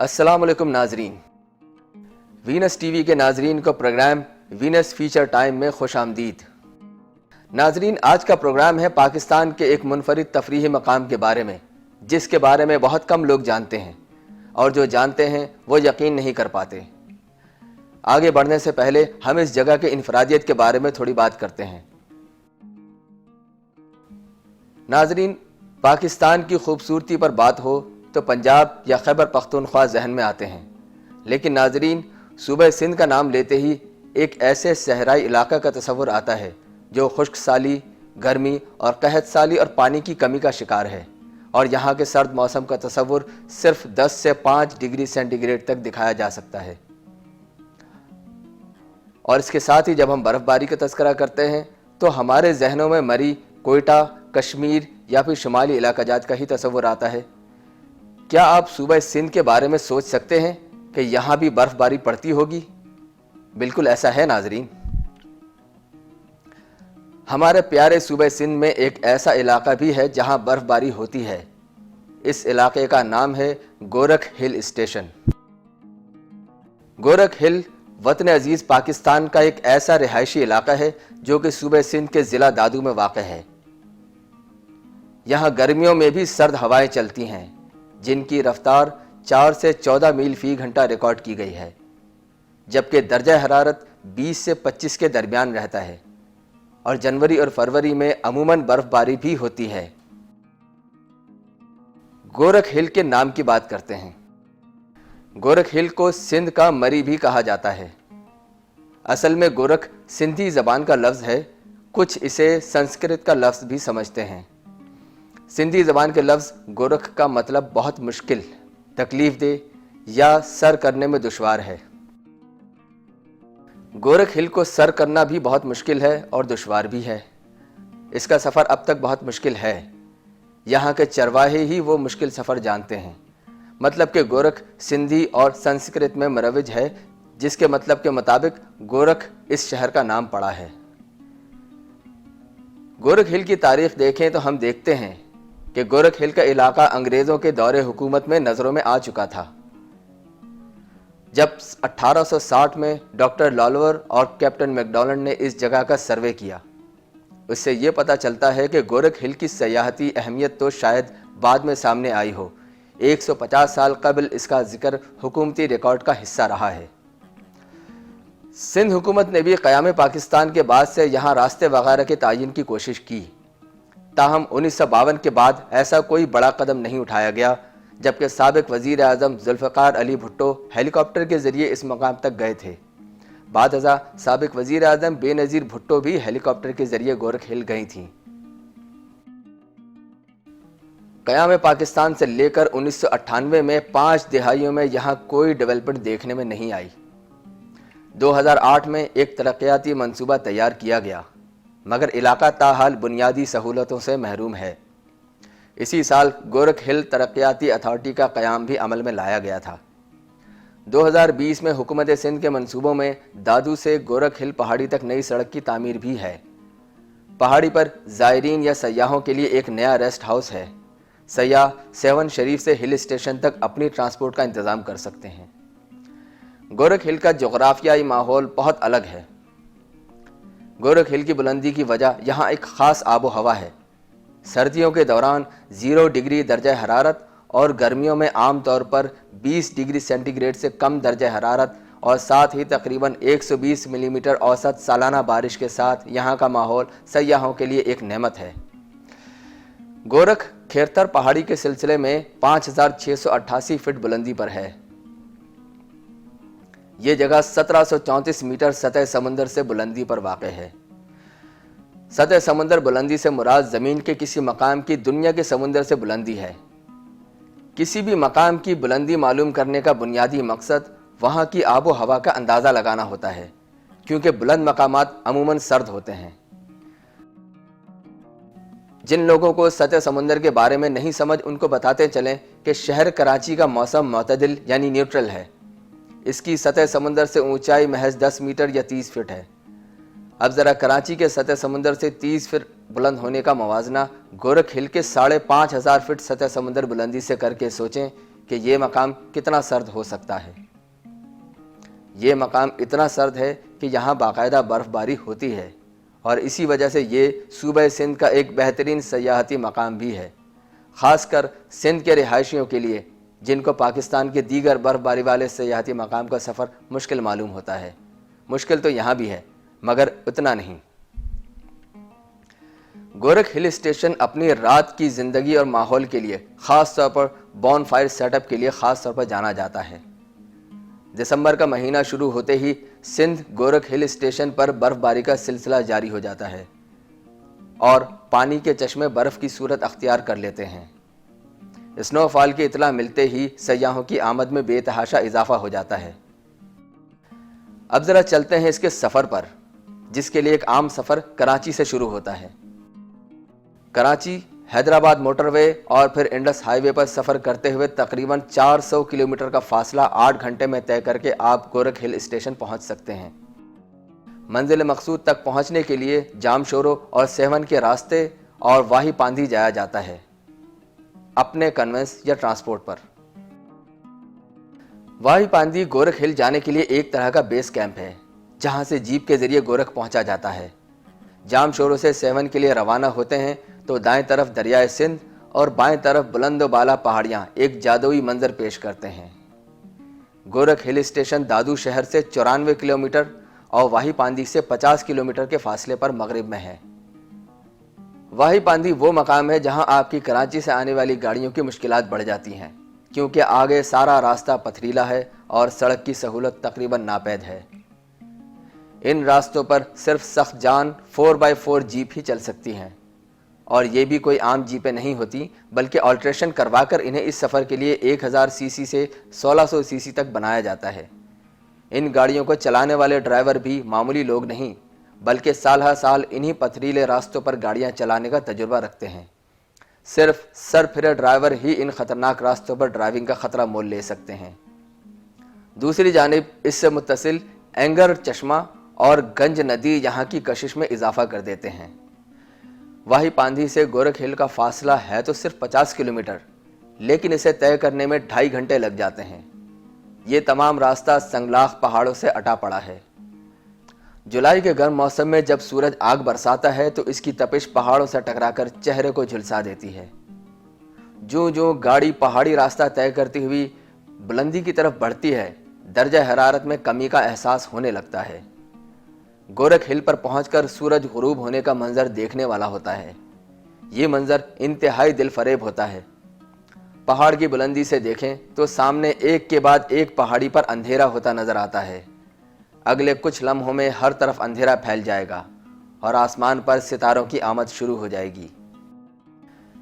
अस्सलाम वालेकुम नाजरीन। वीनस टीवी के नाजरीन को प्रोग्राम वीनस फीचर टाइम में खुश आमदीद। नाजरीन, आज का प्रोग्राम है पाकिस्तान के एक मुनफरिद तफरीही मकाम के बारे में, जिसके बारे में बहुत कम लोग जानते हैं और जो जानते हैं वो यकीन नहीं कर पाते। आगे बढ़ने से पहले हम इस जगह के इनफरादियत के बारे में थोड़ी बात करते हैं। नाजरीन, पाकिस्तान की खूबसूरती पर बात हो तो पंजाब या खैबर पख्तूनख्वा जहन में आते हैं, लेकिन नाजरीन, सूबे सिंध का नाम लेते ही एक ऐसे सहराई इलाका का तस्वुर आता है जो खुश्क साली, गर्मी और कहत साली और पानी की कमी का शिकार है, और यहाँ के सर्द मौसम का तस्वुर सिर्फ 10 से 5 डिग्री सेंटीग्रेड तक दिखाया जा सकता है। और इसके साथ ही जब हम बर्फ़बारी का तज़किरा करते हैं तो हमारे जहनों में मरी, कोयटा, कश्मीर या फिर शुमाली इलाका जात का ही तस्वुर आता है। क्या आप सूबे सिंध के बारे में सोच सकते हैं कि यहाँ भी बर्फ़बारी पड़ती होगी? बिल्कुल ऐसा है नाजरीन। हमारे प्यारे सूबे सिंध में एक ऐसा इलाका भी है जहाँ बर्फ़बारी होती है। इस इलाके का नाम है गोरख हिल स्टेशन। गोरख हिल वतन अजीज़ पाकिस्तान का एक ऐसा रिहायशी इलाका है जो कि सूबे सिंध के ज़िला दादू में वाक़ है। यहाँ गर्मियों में भी सर्द हवाएं चलती हैं, जिनकी रफ्तार 4 से 14 मील फी घंटा रिकॉर्ड की गई है, जबकि दर्जा हरारत 20 से 25 के दरमियान रहता है, और जनवरी और फरवरी में अमूमन बर्फ़बारी भी होती है। गोरख हिल के नाम की बात करते हैं। गोरख हिल को सिंध का मरी भी कहा जाता है। असल में गोरख सिंधी ज़बान का लफ्ज़ है, कुछ इसे संस्कृत का लफ्ज़ भी समझते हैं। सिंधी ज़बान के लफ्ज़ गोरख का मतलब बहुत मुश्किल, तकलीफ़ दे या सर करने में दुश्वार है। गोरख हिल को सर करना भी बहुत मुश्किल है और दुश्वार भी है। इसका सफ़र अब तक बहुत मुश्किल है। यहाँ के चरवाहे ही वो मुश्किल सफ़र जानते हैं। मतलब कि गोरख सिंधी और संस्कृत में मरविज है, जिसके मतलब के मुताबिक गोरख इस शहर का नाम पड़ा है। गोरख हिल की तारीख़ देखें तो हम देखते हैं कि गोरख हिल का इलाका अंग्रेज़ों के दौरे हुकूमत में नज़रों में आ चुका था। जब 1860 में डॉक्टर लॉलवर और कैप्टन मैकडॉनल्ड ने इस जगह का सर्वे किया, उससे ये पता चलता है कि गोरख हिल की सयाहती अहमियत तो शायद बाद में सामने आई हो। 150 साल कबल इसका जिक्र हुकूमती रिकॉर्ड का हिस्सा रहा है। सिंध हुकूमत ने भी क़याम पाकिस्तान के बाद से यहाँ रास्ते वगैरह के तायीन की कोशिश की, ताहम 1952 के बाद ऐसा कोई बड़ा कदम नहीं उठाया गया, जबकि साबिक वज़ीर आज़म ज़ुल्फ़िकार अली भुट्टो हेलीकॉप्टर के ज़रिए इस मकाम तक गए थे। बाद अज़ा साबिक वज़ीर आज़म बेनज़ीर भुट्टो भी हेलीकॉप्टर के ज़रिए गोरख हिल गई थीं। क़याम पाकिस्तान से लेकर 1998 में 5 दिहाइयों में यहाँ कोई डेवलपमेंट देखने में नहीं आई। 2008 में एक तरक्याती मंसूबा तैयार किया गया, मगर इलाका ताहाल बुनियादी सहूलतों से महरूम है। इसी साल गोरख हिल तरक्याती अथॉरिटी का क़याम भी अमल में लाया गया था। 2020 में हुकूमत सिंध के मंसूबों में दादू से गोरख हिल पहाड़ी तक नई सड़क की तामीर भी है। पहाड़ी पर ज़ायरीन या सयाहों के लिए एक नया रेस्ट हाउस है। सयाह सेवन शरीफ से हिल स्टेशन तक अपनी ट्रांसपोर्ट का इंतज़ाम कर सकते हैं। गोरख हिल का जोग्राफियाई माहौल बहुत अलग है। गोरख हिल की बुलंदी की वजह यहाँ एक ख़ास आबो हवा है। सर्दियों के दौरान 0 डिग्री दर्जा हरारत और गर्मियों में आम तौर पर 20 डिग्री सेंटीग्रेड से कम दर्जा हरारत और साथ ही तकरीबन 120 मिलीमीटर औसत सालाना बारिश के साथ यहाँ का माहौल सयाहों के लिए एक नेमत है। गोरख खेरतर पहाड़ी के सिलसिले में 5688 फीट बुलंदी पर है। ये जगह 1734 मीटर सतह समंदर से बुलंदी पर वाक़ है। सतह समंदर बुलंदी से मुराद ज़मीन के किसी मकाम की दुनिया के समुंदर से बुलंदी है। किसी भी मकाम की बुलंदी मालूम करने का बुनियादी मकसद वहाँ की आबो हवा का अंदाज़ा लगाना होता है, क्योंकि बुलंद मकामात अमूमन सर्द होते हैं। जिन लोगों को सतह समंदर के बारे में नहीं समझ, उनको बताते चलें कि शहर कराची का मौसम मुतदिल यानी न्यूट्रल है। इसकी सतह समंदर से ऊंचाई महज 10 मीटर या 30 फीट है। अब ज़रा कराची के सतह समंदर से 30 फीट बुलंद होने का मवाजना गोरख हिल के 5500 फीट सतह समंदर बुलंदी से करके सोचें کہ یہ مقام کتنا سرد ہو سکتا ہے۔ یہ مقام اتنا سرد ہے کہ یہاں باقاعدہ برف باری ہوتی ہے، اور اسی وجہ سے یہ صوبہ سندھ کا ایک بہترین سیاحتی مقام بھی ہے، خاص کر سندھ کے رہائشیوں کے لیے جن کو پاکستان کے دیگر برف باری والے سیاحتی مقام کا سفر مشکل معلوم ہوتا ہے۔ مشکل تو یہاں بھی ہے، مگر اتنا نہیں۔ گورکھ ہل اسٹیشن اپنی رات کی زندگی اور ماحول کے لیے خاص طور پر بون فائر سیٹ اپ کے لیے خاص طور پر جانا جاتا ہے۔ دسمبر کا مہینہ شروع ہوتے ہی سندھ گورکھ ہل اسٹیشن پر برف باری کا سلسلہ جاری ہو جاتا ہے اور پانی کے چشمے برف کی صورت اختیار کر لیتے ہیں۔ اسنو فال کی اطلاع ملتے ہی سیاحوں کی آمد میں بے تحاشا اضافہ ہو جاتا ہے۔ اب ذرا چلتے ہیں اس کے سفر پر، جس کے لیے ایک عام سفر کراچی سے شروع ہوتا ہے۔ کراچی، حیدرآباد موٹر وے اور پھر انڈس ہائی وے پر سفر کرتے ہوئے تقریباً 400 کلومیٹر کا فاصلہ 8 گھنٹے میں طے کر کے آپ گورکھ ہل اسٹیشن پہنچ سکتے ہیں۔ منزل مقصود تک پہنچنے کے لیے جام شورو اور سیون کے راستے اور واہی پاندھی جایا جاتا ہے، اپنے کنوینس یا ٹرانسپورٹ پر۔ واہی پاندھی گورکھ ہل جانے کے لیے ایک طرح کا بیس کیمپ ہے، جہاں سے جیپ کے ذریعے گورکھ پہنچا جاتا ہے۔ جام شورو سے سیون کے لیے روانہ ہوتے ہیں تو دائیں طرف دریائے سندھ اور بائیں طرف بلند و بالا پہاڑیاں ایک جادوئی منظر پیش کرتے ہیں۔ گورکھ ہل اسٹیشن دادو شہر سے 94 کلومیٹر اور واہی پاندھی سے 50 کلومیٹر کے فاصلے پر مغرب میں ہے۔ واہی پاندھی وہ مقام ہے جہاں آپ کی کراچی سے آنے والی گاڑیوں کی مشکلات بڑھ جاتی ہیں، کیونکہ آگے سارا راستہ پتھریلا ہے اور سڑک کی سہولت تقریباً ناپید ہے۔ ان راستوں پر صرف سخت جان 4x4 جیپ ہی چل سکتی ہیں، اور یہ بھی کوئی عام جیپیں نہیں ہوتی، بلکہ آلٹریشن کروا کر انہیں اس سفر کے لیے 1000 سی سی سے 1600 سی سی تک بنایا جاتا ہے۔ ان گاڑیوں کو چلانے والے ڈرائیور بھی معمولی لوگ نہیں، بلکہ سال ہر سال انہی پتھریلے راستوں پر گاڑیاں چلانے کا تجربہ رکھتے ہیں۔ صرف سر پھرے ڈرائیور ہی ان خطرناک راستوں پر ڈرائیونگ کا خطرہ مول لے سکتے ہیں۔ دوسری جانب اس سے متصل اینگر چشمہ اور گنج ندی یہاں کی کشش میں اضافہ کر دیتے ہیں۔ واہی پاندھی سے گورکھ ہل کا فاصلہ ہے تو صرف 50 کلومیٹر، لیکن اسے طے کرنے میں 2.5 گھنٹے لگ جاتے ہیں۔ یہ تمام راستہ سنگلاخ پہاڑوں سے اٹا پڑا ہے۔ جولائی کے گرم موسم میں جب سورج آگ برساتا ہے تو اس کی تپش پہاڑوں سے ٹکرا کر چہرے کو جھلسا دیتی ہے۔ جو گاڑی پہاڑی راستہ طے کرتی ہوئی بلندی کی طرف بڑھتی ہے، درجہ حرارت میں کمی کا احساس ہونے لگتا ہے۔ گورکھ ہل پر پہنچ کر سورج غروب ہونے کا منظر دیکھنے والا ہوتا ہے۔ یہ منظر انتہائی دل فریب ہوتا ہے۔ پہاڑ کی بلندی سے دیکھیں تو سامنے ایک کے بعد ایک پہاڑی پر اندھیرا ہوتا نظر آتا ہے۔ اگلے کچھ لمحوں میں ہر طرف اندھیرا پھیل جائے گا اور آسمان پر ستاروں کی آمد شروع ہو جائے گی۔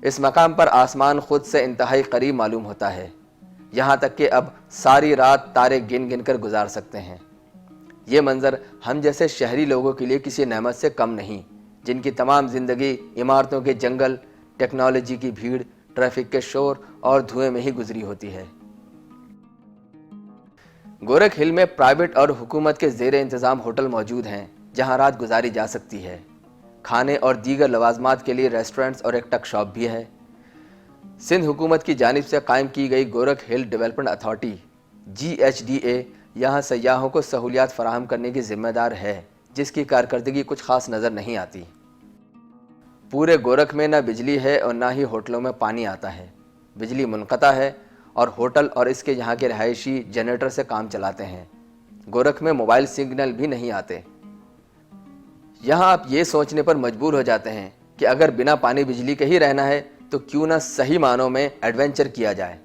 اس مقام پر آسمان خود سے انتہائی قریب معلوم ہوتا ہے، یہاں تک کہ اب ساری رات تارے گن گن کر گزار سکتے ہیں۔ یہ منظر ہم جیسے شہری لوگوں کے لیے کسی نعمت سے کم نہیں، جن کی تمام زندگی عمارتوں کے جنگل، ٹیکنالوجی کی بھیڑ، ٹریفک کے شور اور دھوئیں میں ہی گزری ہوتی ہے۔ گورکھ ہل میں پرائیویٹ اور حکومت کے زیر انتظام ہوٹل موجود ہیں جہاں رات گزاری جا سکتی ہے۔ کھانے اور دیگر لوازمات کے لیے ریسٹورنٹس اور ایک ٹک شاپ بھی ہے۔ سندھ حکومت کی جانب سے قائم کی گئی گورکھ ہل ڈیولپمنٹ اتھارٹی GHDA یہاں سیاحوں کو سہولیات فراہم کرنے کی ذمہ دار ہے، جس کی کارکردگی کچھ خاص نظر نہیں آتی۔ پورے گورکھ میں نہ بجلی ہے اور نہ ہی ہوٹلوں میں پانی آتا ہے۔ بجلی منقطع ہے اور ہوٹل اور اس کے یہاں کے رہائشی جنریٹر سے کام چلاتے ہیں۔ گورکھ میں موبائل سگنل بھی نہیں آتے۔ یہاں آپ یہ سوچنے پر مجبور ہو جاتے ہیں کہ اگر بنا پانی بجلی کے ہی رہنا ہے تو کیوں نہ صحیح معنوں میں ایڈونچر کیا جائے۔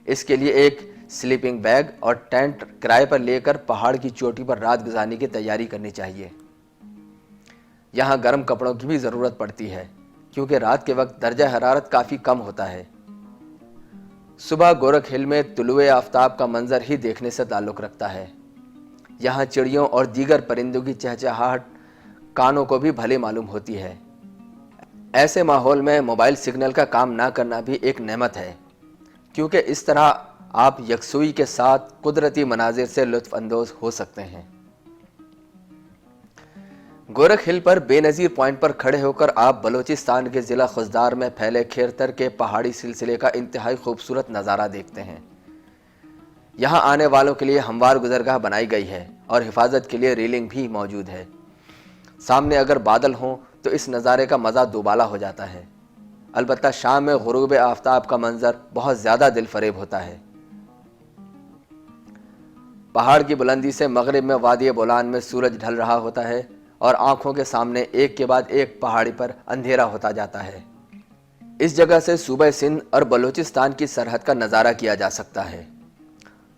اس کے لیے ایک سلیپنگ بیگ اور ٹینٹ کرائے پر لے کر پہاڑ کی چوٹی پر رات گزارنے کی تیاری کرنی چاہیے۔ یہاں گرم کپڑوں کی بھی ضرورت پڑتی ہے، کیونکہ رات کے وقت درجہ حرارت کافی کم ہوتا ہے۔ صبح گورکھ ہل میں طلوع آفتاب کا منظر ہی دیکھنے سے تعلق رکھتا ہے۔ یہاں چڑیوں اور دیگر پرندوں کی چہچہاہٹ کانوں کو بھی بھلے معلوم ہوتی ہے۔ ایسے ماحول میں موبائل سگنل کا کام نہ کرنا بھی ایک نعمت ہے، کیونکہ اس طرح آپ یکسوئی کے ساتھ قدرتی مناظر سے لطف اندوز ہو سکتے ہیں۔ گورکھ ہل پر بے نظیر پوائنٹ پر کھڑے ہو کر آپ بلوچستان کے ضلع خضدار میں پھیلے کھیرتر کے پہاڑی سلسلے کا انتہائی خوبصورت نظارہ دیکھتے ہیں۔ यहाँ आने वालों के लिए हमवार गुजरगाह बनाई गई है और हिफाजत के लिए रेलिंग भी मौजूद है। सामने अगर बादल हों तो इस नज़ारे का मज़ा दोबाला हो जाता है। अलबत्ता शाम में गुरूब आफ्ताब का मंजर बहुत ज़्यादा दिल फरेब होता है। पहाड़ की बुलंदी से मगरिब में वादी बोलान में सूरज ढल रहा होता है और आंखों के सामने एक के बाद एक पहाड़ी पर अंधेरा होता जाता है। इस जगह से सूबे सिंध और बलूचिस्तान की सरहद का नज़ारा किया जा सकता है।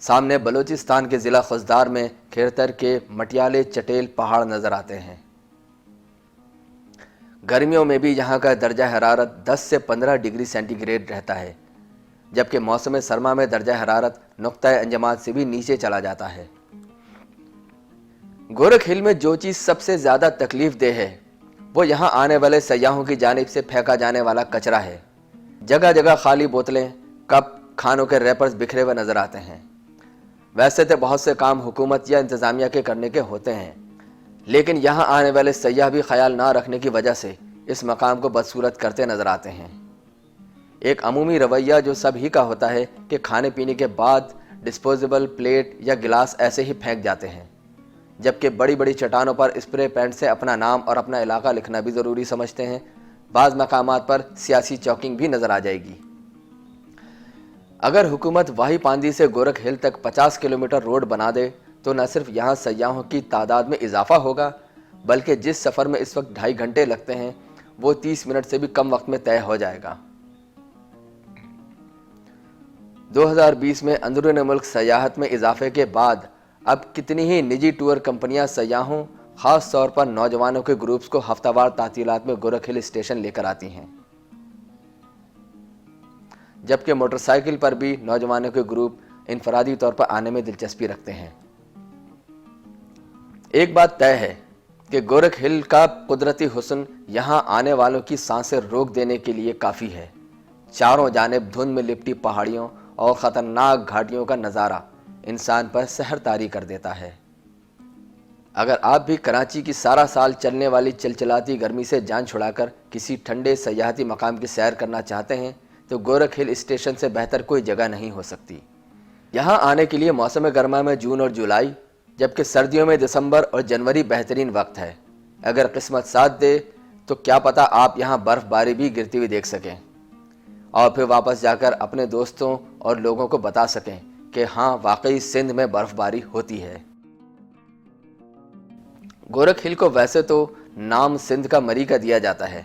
सामने बलूचिस्तान के ज़िला खुजदार में खेरतर के मटियाले चटेल पहाड़ नज़र आते हैं। गर्मियों में भी यहाँ का दर्जा हरारत 10 से 15 डिग्री सेंटीग्रेड रहता है, जबकि मौसम सरमा में दर्जा हरारत नुक्ता अंजमात से भी नीचे चला जाता है। गोरख हिल में जो चीज़ सबसे ज़्यादा तकलीफ देह है वो यहाँ आने वाले सयाहों की जानिब से फेंका जाने वाला कचरा है। जगह जगह खाली बोतलें, कप, खानों के रैपर्स बिखरे हुए नज़र आते हैं। वैसे तो बहुत से काम हुकूमत या इंतज़ामिया के करने के होते हैं, लेकिन यहाँ आने वाले सयाह भी ख्याल ना रखने की वजह से इस मकाम को बदसूरत करते नज़र आते हैं। एक अमूमी रवैया जो सब ही का होता है कि खाने पीने के बाद डिस्पोजेबल प्लेट या गिलास ऐसे ही फेंक जाते हैं, जबकि बड़ी बड़ी चट्टानों पर स्प्रे पेंट से अपना नाम और अपना इलाका लिखना भी ज़रूरी समझते हैं। बाज़ मकामात पर सियासी चौकिंग भी नज़र आ जाएगी। अगर हुकूमत वाही पांदी से गोरख हिल तक 50 किलोमीटर रोड बना दे तो न सिर्फ यहाँ सयाहों की तादाद में इजाफा होगा, बल्कि जिस सफ़र में इस वक्त 2.5 घंटे लगते हैं वो 30 मिनट से भी कम वक्त में तय हो जाएगा। 2020 में अंदरून मुल्क सयाहत में इजाफे के बाद अब कितनी ही निजी टूर कंपनियां सयाहों, ख़ास तौर पर नौजवानों के ग्रुप्स को हफ्तावार तातीलात में गोरख हिल स्टेशन लेकर आती हैं, जबकि मोटरसाइकिल पर भी नौजवानों के ग्रुप इनफरादी तौर पर आने में दिलचस्पी रखते हैं। एक बात तय है कि गोरख हिल का कुदरती हुस्न यहाँ आने वालों की सांसें रोक देने के लिए काफ़ी है। चारों जानिब धुंध में लिपटी पहाड़ियों और ख़तरनाक घाटियों का नज़ारा इंसान पर सहर तारी कर देता है। अगर आप भी कराची की सारा साल चलने वाली चिलचिलाती गर्मी से जान छुड़ाकर किसी ठंडे सयाहती मकाम की सैर करना चाहते हैं तो गोरख हिल स्टेशन से बेहतर कोई जगह नहीं हो सकती। यहाँ आने के लिए मौसम गर्मा में जून और जुलाई, जबकि सर्दियों में दिसंबर और जनवरी बेहतरीन वक्त है। अगर किस्मत साथ दे तो क्या पता आप यहाँ बर्फ़बारी भी गिरती हुई देख सकें और फिर वापस जाकर अपने दोस्तों और लोगों को बता सकें कि हाँ, वाकई सिंध में बर्फ़बारी होती है। गोरख हिल को वैसे तो नाम सिंध का मरी का दिया जाता है,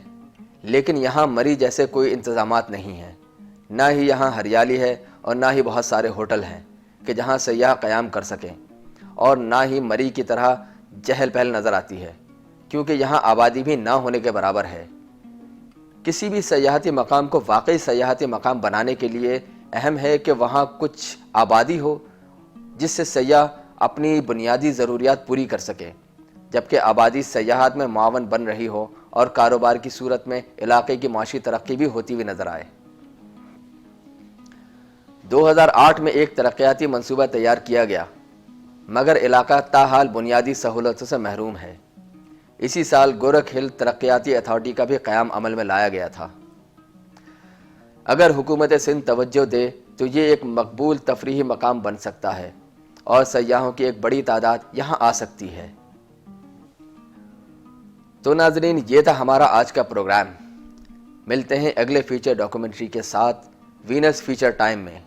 लेकिन यहाँ मरी जैसे कोई इंतज़ामात नहीं है। ना ही यहाँ हरियाली है और ना ही बहुत सारे होटल हैं कि जहाँ सयाह क़याम कर सकें, और ना ही मरी की तरह चहल पहल नज़र आती है, क्योंकि यहाँ आबादी भी ना होने के बराबर है। किसी भी सयाहती मकाम को वाकई सयाहती मकाम बनाने के लिए अहम है कि वहाँ कुछ आबादी हो जिससे सयाह अपनी बुनियादी ज़रूरियात पूरी कर सके, जबकि आबादी सयाहत में मुआवन बन रही हो और कारोबार की सूरत में इलाके की माशी तरक्की भी होती हुई नज़र आए। 2008 में एक तरक्याती मंसूबा तैयार किया गया, मगर इलाका ताहाल बुनियादी सहूलतों से महरूम है। इसी साल गोरख हिल तरक्याती अथॉरिटी का भी क़याम अमल में लाया गया था। अगर हुकूमत सिंध तवज्जो दे तो ये एक मकबूल तफरीही मकाम बन सकता है और सयाहों की एक बड़ी तादाद यहाँ आ सकती है। तो नाज़रीन, ये था हमारा आज का प्रोग्राम। मिलते हैं अगले फीचर डॉक्यूमेंट्री के साथ वीनस फीचर टाइम में।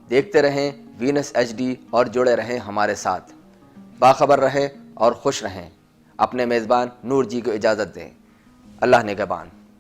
देखते रहें वीनस HD और जुड़े रहें हमारे साथ। बाखबर रहें और खुश रहें। अपने मेज़बान नूर जी को इजाज़त दें। अल्लाह निगहबान।